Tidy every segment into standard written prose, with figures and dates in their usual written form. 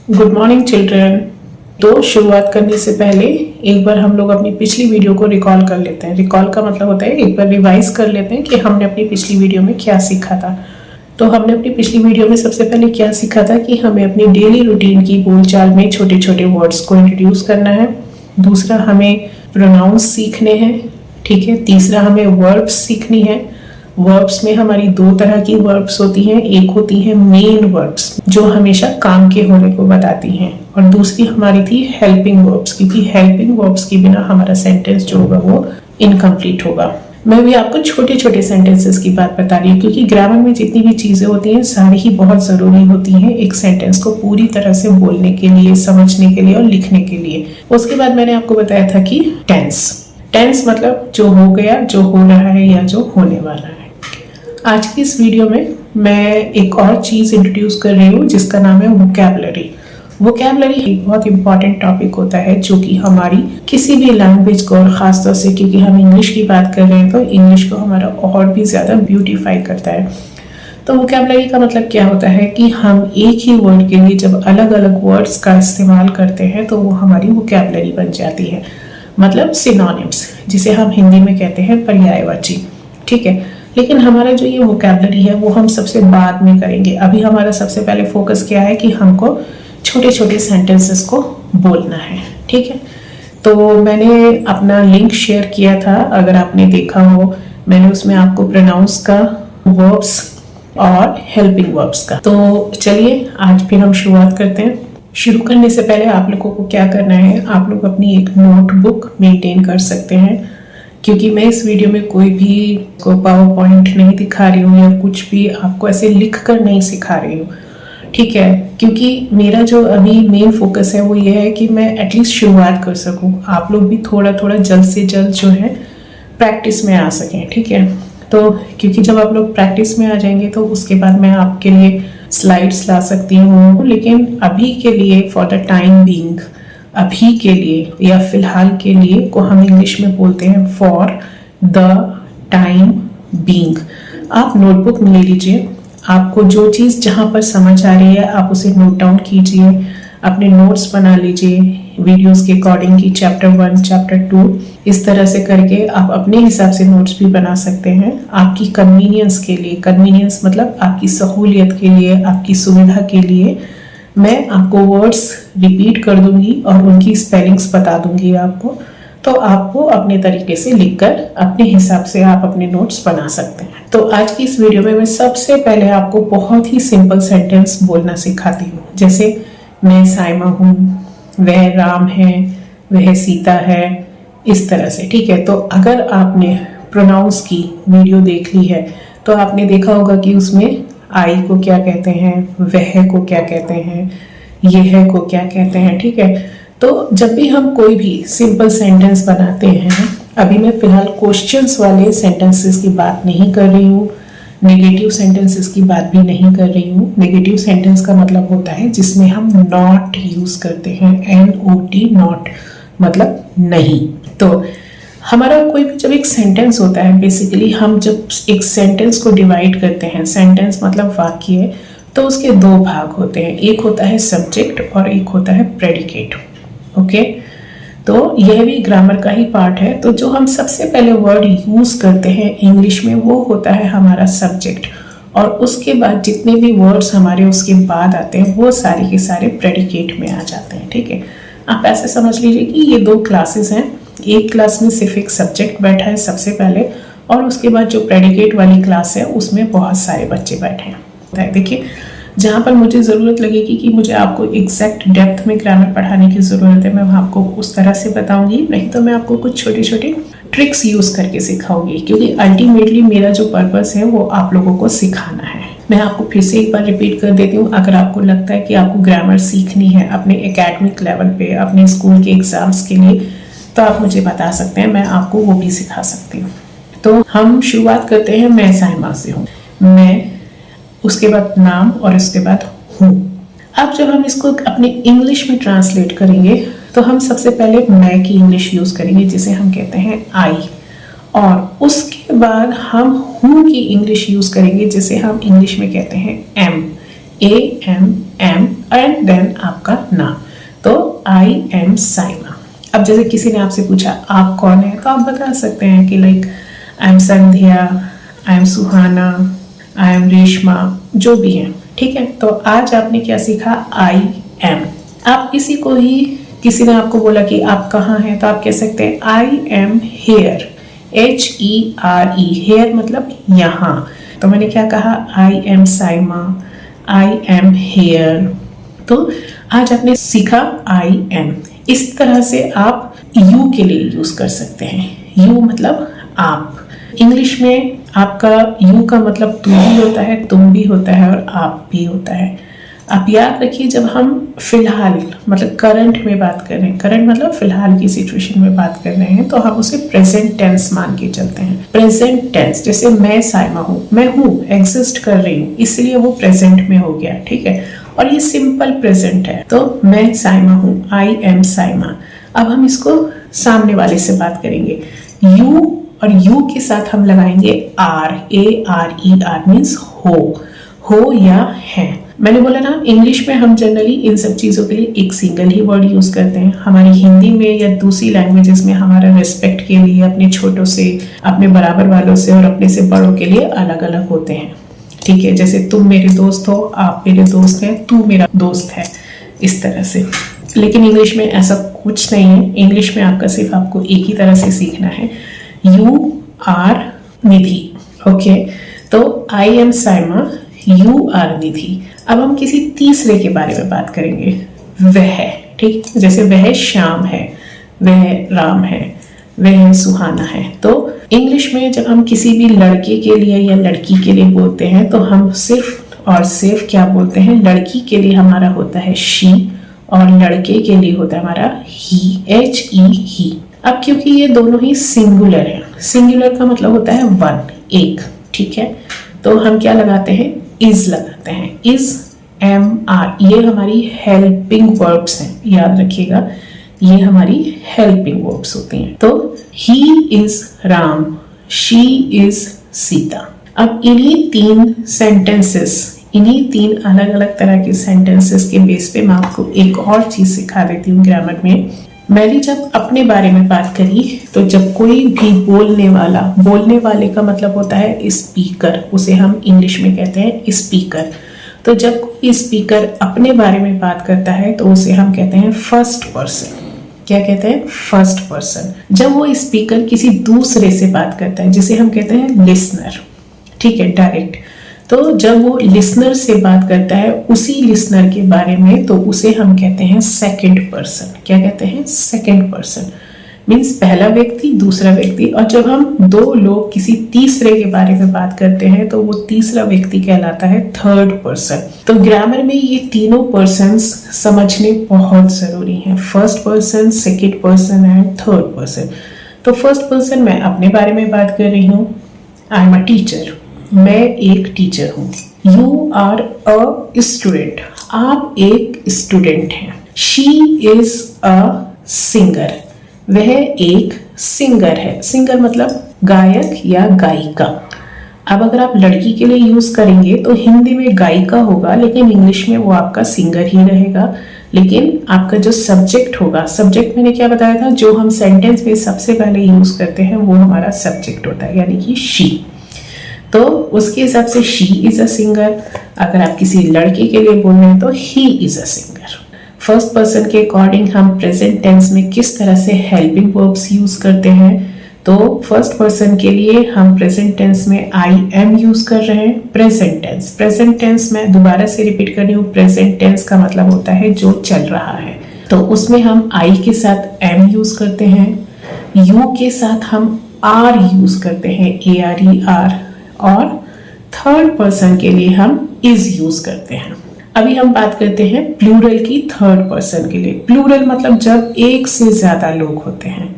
Good morning children. तो शुरुआत करने से पहले एक बार हम लोग अपनी पिछली वीडियो को रिकॉल कर लेते हैं। रिकॉल का मतलब होता है एक बार रिवाइज कर लेते हैं कि हमने अपनी पिछली वीडियो में क्या सीखा था। तो हमने अपनी पिछली वीडियो में सबसे पहले क्या सीखा था कि हमें अपनी डेली रूटीन की बोलचाल में छोटे छोटे वर्ड्स को इंट्रोड्यूस करना है। दूसरा, हमें प्रोनाउंस सीखने हैं, ठीक है। तीसरा, हमें वर्ब्स सीखनी है। वर्ब्स में हमारी दो तरह की वर्ब्स होती हैं। एक होती है मेन वर्ब्स जो हमेशा काम के होने को बताती हैं, और दूसरी हमारी थी हेल्पिंग वर्ब्स, क्योंकि हेल्पिंग वर्ब्स के बिना हमारा सेंटेंस जो होगा वो इनकम्प्लीट होगा। मैं भी आपको छोटे छोटे सेंटेंसेस की बात बता रही हूँ, क्योंकि ग्रामर में जितनी भी चीजें होती हैं सारी ही बहुत जरूरी होती हैं एक सेंटेंस को पूरी तरह से बोलने के लिए, समझने के लिए और लिखने के लिए। उसके बाद मैंने आपको बताया था कि टेंस मतलब जो हो गया, जो हो रहा है या जो होने वाला है। आज की इस वीडियो में मैं एक और चीज इंट्रोड्यूस कर रही हूँ जिसका नाम है वोकैबुलरी। वोकैबुलरी एक बहुत इंपॉर्टेंट टॉपिक होता है जो कि हमारी किसी भी लैंग्वेज को, और खासतौर से क्योंकि हम इंग्लिश की बात कर रहे हैं तो इंग्लिश को हमारा और भी ज्यादा ब्यूटीफाई करता है। तो वोकैबुलरी का मतलब क्या होता है कि हम एक ही वर्ड के लिए जब अलग अलग वर्ड्स का इस्तेमाल करते हैं तो वो हमारी वोकैबुलरी बन जाती है। मतलब सिनोनिम्स, जिसे हम हिंदी में कहते हैं पर्यायवाची, ठीक है। लेकिन हमारा जो ये वोकैबुलरी है वो हम सबसे बाद में करेंगे। अभी हमारा सबसे पहले फोकस क्या है कि हमको छोटे छोटे सेंटेंसेस को बोलना है, ठीक है। तो मैंने अपना लिंक शेयर किया था, अगर आपने देखा हो। मैंने उसमें आपको प्रोनाउंस का, वर्ब्स और हेल्पिंग वर्ब्स का। तो चलिए आज फिर हम शुरुआत करते हैं। शुरू करने से पहले आप लोगों को क्या करना है, आप लोग अपनी एक नोटबुक मेंटेन कर सकते हैं, क्योंकि मैं इस वीडियो में कोई भी को पावर पॉइंट नहीं दिखा रही हूँ या कुछ भी आपको ऐसे लिख कर नहीं सिखा रही हूँ, ठीक है। क्योंकि मेरा जो अभी मेन फोकस है वो ये है कि मैं एटलीस्ट शुरुआत कर सकूँ, आप लोग भी थोड़ा थोड़ा जल्द से जल्द जो है प्रैक्टिस में आ सकें, ठीक है। तो क्योंकि जब आप लोग प्रैक्टिस में आ जाएंगे तो उसके बाद मैं आपके लिए स्लाइड्स ला सकती हूँ, लेकिन अभी के लिए, फॉर द टाइम बीइंग, अभी के लिए या फिलहाल के लिए को हम इंग्लिश में बोलते हैं फॉर द टाइम बीइंग। आप नोटबुक ले लीजिए, आपको जो चीज़ जहाँ पर समझ आ रही है आप उसे नोट डाउन कीजिए, अपने नोट्स बना लीजिए वीडियोस के अकॉर्डिंग की चैप्टर 1, चैप्टर 2, इस तरह से करके आप अपने हिसाब से नोट्स भी बना सकते हैं आपकी कन्वीनियंस के लिए। कन्वीनियंस मतलब आपकी सहूलियत के लिए, आपकी सुविधा के लिए मैं आपको वर्ड्स रिपीट कर दूंगी और उनकी स्पेलिंग्स बता दूंगी आपको, तो आपको अपने तरीके से लिखकर अपने हिसाब से आप अपने नोट्स बना सकते हैं। तो आज की इस वीडियो में मैं सबसे पहले आपको बहुत ही सिंपल सेंटेंस बोलना सिखाती हूँ, जैसे मैं साइमा हूँ, वह राम है, वह सीता है, इस तरह से, ठीक है। तो अगर आपने प्रोनाउंस की वीडियो देख ली है तो आपने देखा होगा कि उसमें आई को क्या कहते हैं, वह को क्या कहते हैं, यह को क्या कहते हैं, ठीक है। तो जब भी हम कोई भी सिंपल सेंटेंस बनाते हैं, अभी मैं फिलहाल क्वेश्चंस वाले सेंटेंसेस की बात नहीं कर रही हूँ, नेगेटिव सेंटेंसेस की बात भी नहीं कर रही हूँ। नेगेटिव सेंटेंस का मतलब होता है जिसमें हम नॉट यूज करते हैं, NOT, नॉट मतलब नहीं। तो हमारा कोई भी जब एक सेंटेंस होता है, बेसिकली हम जब एक सेंटेंस को डिवाइड करते हैं, सेंटेंस मतलब वाक्य, तो उसके दो भाग होते हैं, एक होता है सब्जेक्ट और एक होता है प्रेडिकेट, ओके। तो यह भी ग्रामर का ही पार्ट है। तो जो हम सबसे पहले वर्ड यूज करते हैं इंग्लिश में वो होता है हमारा सब्जेक्ट, और उसके बाद जितने भी वर्ड्स हमारे उसके बाद आते हैं वो सारे के सारे प्रेडिकेट में आ जाते हैं, ठीक है। आप ऐसे समझ लीजिए कि ये दो क्लासेस हैं, एक क्लास में सिर्फ एक सब्जेक्ट बैठा है सबसे पहले, और उसके बाद जो प्रेडिकेट वाली क्लास है उसमें बहुत सारे बच्चे बैठे हैं। देखिए, जहाँ पर मुझे ज़रूरत लगेगी कि मुझे आपको एग्जैक्ट डेप्थ में ग्रामर पढ़ाने की ज़रूरत है, मैं आपको उस तरह से बताऊंगी, नहीं तो मैं आपको कुछ छोटे छोटे ट्रिक्स यूज़ करके सिखाऊंगी, क्योंकि अल्टीमेटली मेरा जो पर्पस है वो आप लोगों को सिखाना है। मैं आपको फिर से एक बार रिपीट कर देती हूँ, अगर आपको लगता है कि आपको ग्रामर सीखनी है अपने एकेडमिक लेवल पे, अपने स्कूल के एग्जाम्स के लिए, तो आप मुझे बता सकते हैं, मैं आपको वो भी सिखा सकती हूँ। तो हम शुरुआत करते हैं, मैं साइमा से हूँ, मैं, उसके बाद नाम और उसके बाद हूँ। अब जब हम इसको अपने इंग्लिश में ट्रांसलेट करेंगे तो हम सबसे पहले मैं की इंग्लिश यूज करेंगे जिसे हम कहते हैं आई, और उसके बाद हम हूँ की इंग्लिश यूज करेंगे जिसे हम इंग्लिश में कहते हैं एम, AM, एंड देन आपका नाम। तो आई एम साइमा। अब जैसे किसी ने आपसे पूछा आप कौन है, तो आप बता सकते हैं कि like I am Sandhya, I am Suhana, I am Reshma, जो भी है, ठीक है। तो आज आपने क्या सीखा, आई एम। आप किसी को ही, किसी ने आपको बोला कि आप कहाँ हैं, तो आप कह सकते हैं I am here, HERE, here मतलब यहाँ। तो मैंने क्या कहा, I am Saima, I am here. तो आज आपने सीखा आई एम। इस तरह से आप यू के लिए यूज कर सकते हैं। यू मतलब आप। इंग्लिश में आपका यू का मतलब तू भी होता है, तुम भी होता है और आप भी होता है। आप याद रखिए, जब हम फिलहाल मतलब करंट में बात कर रहे हैं, करंट मतलब फिलहाल की सिचुएशन में बात कर रहे हैं, तो हम उसे प्रेजेंट टेंस मान के चलते हैं। प्रेजेंट टेंस, जैसे मैं साइमा हूँ, मैं हूँ, एग्जिस्ट कर रही हूँ, इसलिए वो प्रेजेंट में हो गया, ठीक है। और ये सिंपल प्रेजेंट है, तो मैं साइमा हूँ, आई एम साइमा। अब हम इसको सामने वाले से बात करेंगे। यू और यू के साथ हम लगाएंगे आर, ARER मीन्स हो या है। मैंने बोला ना, इंग्लिश में हम जनरली इन सब चीज़ों के लिए एक सिंगल ही वर्ड यूज़ करते हैं। हमारी हिंदी में या दूसरी लैंग्वेजेस में हमारा रिस्पेक्ट के लिए अपने छोटों से, अपने बराबर वालों से और अपने से बड़ों के लिए अलग अलग होते हैं, ठीक है। जैसे तुम मेरे दोस्त हो, आप मेरे दोस्त हैं, तू मेरा दोस्त है, इस तरह से। लेकिन इंग्लिश में ऐसा कुछ नहीं है। इंग्लिश में आपको एक ही तरह से सीखना है, यू आर निधि, ओके। तो I am Saima, you are Nidhi. अब हम किसी तीसरे के बारे में बात करेंगे, वह, ठीक। जैसे वह श्याम है, वह राम है, वह सुहाना है। तो इंग्लिश में जब हम किसी भी लड़के के लिए या लड़की के लिए बोलते हैं, तो हम सिर्फ और सिर्फ क्या बोलते हैं, लड़की के लिए हमारा होता है शी और लड़के के लिए होता है हमारा ही, HE ही। अब क्योंकि ये दोनों ही सिंगुलर है, सिंगुलर का मतलब होता है वन, एक, ठीक है। तो हम क्या लगाते हैं, इज लगाते हैं, इज, MR। ये हमारी हेल्पिंग वर्ब्स हैं, याद रखिएगा, ये हमारी हेल्पिंग वर्ब्स होती हैं। तो he is Ram, she is Sita. अब इन्हीं तीन सेंटेंसेस, इन्हीं तीन अलग अलग तरह के सेंटेंसेस के बेस पे मैं आपको एक और चीज सिखा देती हूँ ग्रामर में। मैंने जब अपने बारे में बात करी, तो जब कोई भी बोलने वाला, बोलने वाले का मतलब होता है स्पीकर, उसे हम इंग्लिश में कहते हैं स्पीकर। तो जब कोई स्पीकर अपने बारे में बात करता है, तो उसे हम कहते हैं फर्स्ट पर्सन। क्या कहते हैं, फर्स्ट पर्सन। जब वो स्पीकर किसी दूसरे से बात करता है, जिसे हम कहते हैं लिसनर, ठीक है, डायरेक्ट। तो जब वो लिसनर से बात करता है उसी लिसनर के बारे में, तो उसे हम कहते हैं सेकंड पर्सन। क्या कहते हैं, सेकंड पर्सन। मीन्स पहला व्यक्ति, दूसरा व्यक्ति। और जब हम दो लोग किसी तीसरे के बारे में बात करते हैं, तो वो तीसरा व्यक्ति कहलाता है थर्ड पर्सन। तो ग्रामर में ये तीनों पर्सन्स समझने बहुत जरूरी हैं, first person, second person and third person. तो फर्स्ट पर्सन, मैं अपने बारे में बात कर रही हूँ, आई एम अ टीचर, मैं एक टीचर हूँ। यू आर अ स्टूडेंट, आप एक स्टूडेंट हैं। शी इज अ सिंगर, वह एक सिंगर है। सिंगर मतलब गायक या गायिका। अब अगर आप लड़की के लिए यूज करेंगे तो हिंदी में गायिका होगा, लेकिन इंग्लिश में वो आपका सिंगर ही रहेगा। लेकिन आपका जो सब्जेक्ट होगा, सब्जेक्ट मैंने क्या बताया था, जो हम सेंटेंस में सबसे पहले यूज करते हैं वो हमारा सब्जेक्ट होता है, यानी कि शी। तो उसके हिसाब से शी इज अ सिंगर। अगर आप किसी लड़के के लिए बोल रहे हैं तो he is a singer. First person के अकॉर्डिंग हम प्रेजेंट टेंस में किस तरह से हेल्पिंग वर्ब्स यूज करते हैं, तो फर्स्ट पर्सन के लिए हम प्रेजेंट टेंस में आई एम यूज कर रहे हैं। प्रेजेंट टेंस मैं दोबारा से रिपीट कर रही हूँ, प्रेजेंट टेंस का मतलब होता है जो चल रहा है। तो उसमें हम आई के साथ एम यूज करते हैं, यू के साथ हम आर यूज करते हैं, ARER, और थर्ड पर्सन के लिए हम इज यूज करते हैं। अभी हम बात करते हैं प्लूरल की थर्ड पर्सन के लिए। प्लूरल मतलब जब एक से ज्यादा लोग होते हैं,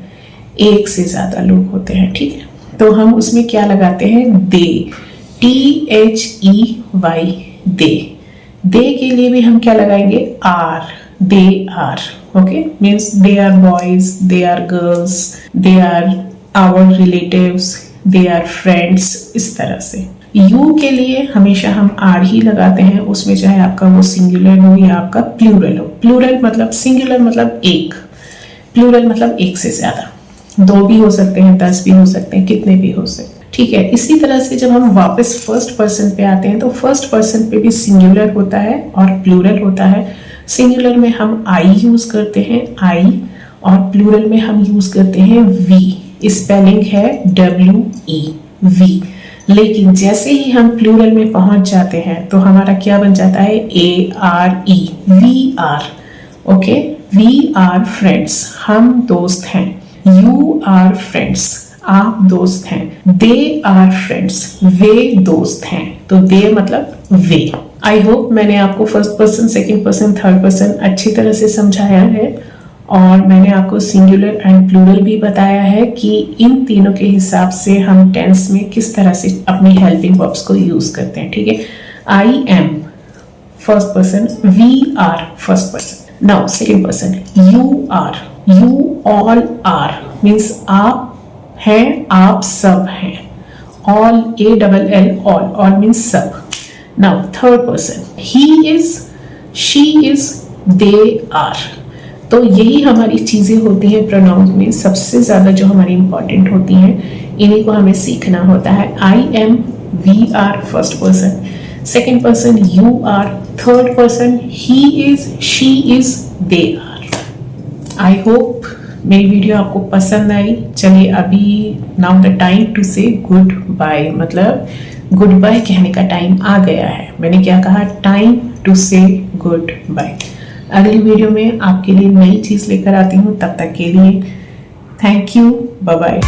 एक से ज्यादा लोग होते हैं, ठीक है। तो हम उसमें क्या लगाते हैं, दे, THEY, दे। दे के लिए भी हम क्या लगाएंगे, are, they are, okay. Means they are boys, they are girls, they are our relatives, they are friends, इस तरह से। यू के लिए हमेशा हम आर ही लगाते हैं, उसमें चाहे आपका वो सिंगुलर हो या आपका प्लूरल हो। प्लूरल मतलब सिंगुलर मतलब एक, प्लूरल मतलब एक से ज्यादा, 2 भी हो सकते हैं, 10 भी हो सकते हैं, कितने भी हो सकते हैं, ठीक है। इसी तरह से जब हम वापस फर्स्ट पर्सन पे आते हैं तो फर्स्ट पर्सन पे भी सिंगुलर होता है और प्लूरल होता है। सिंगुलर में हम आई यूज करते हैं, आई, और प्लूरल में हम यूज करते हैं वी। स्पेलिंग है WE, वी। लेकिन जैसे ही हम प्लूरल में पहुंच जाते हैं तो हमारा क्या बन जाता है, ARE, we are. Okay, we are friends, हम दोस्त हैं। यू आर फ्रेंड्स, आप दोस्त हैं। दे आर फ्रेंड्स, वे दोस्त हैं। तो दे मतलब वे। आई होप मैंने आपको first person, second person, third person अच्छी तरह से समझाया है, और मैंने आपको सिंगुलर एंड प्लूरल भी बताया है कि इन तीनों के हिसाब से हम टेंस में किस तरह से अपनी हेल्पिंग वर्ब्स को यूज करते हैं, ठीक है। I am first person, we are first person. Now second person, you are, you all are means आप हैं, आप सब हैं। ऑल, ALL, ऑल मीन्स सब। Now third person, he is, she is, they are. तो यही हमारी चीजें होती हैं प्रोनाउंस में, सबसे ज्यादा जो हमारी इंपॉर्टेंट होती हैं, इन्हीं को हमें सीखना होता है। I am, we are first person, second person you are, third person he is, she is, they are. I hope मेरी वीडियो आपको पसंद आई। चलिए अभी now the time to say goodbye, मतलब गुड बाय कहने का टाइम आ गया है। मैंने क्या कहा, time to say goodbye. अगली वीडियो में आपके लिए नई चीज लेकर आती हूँ, तब तक के लिए थैंक यू, बाय बाय।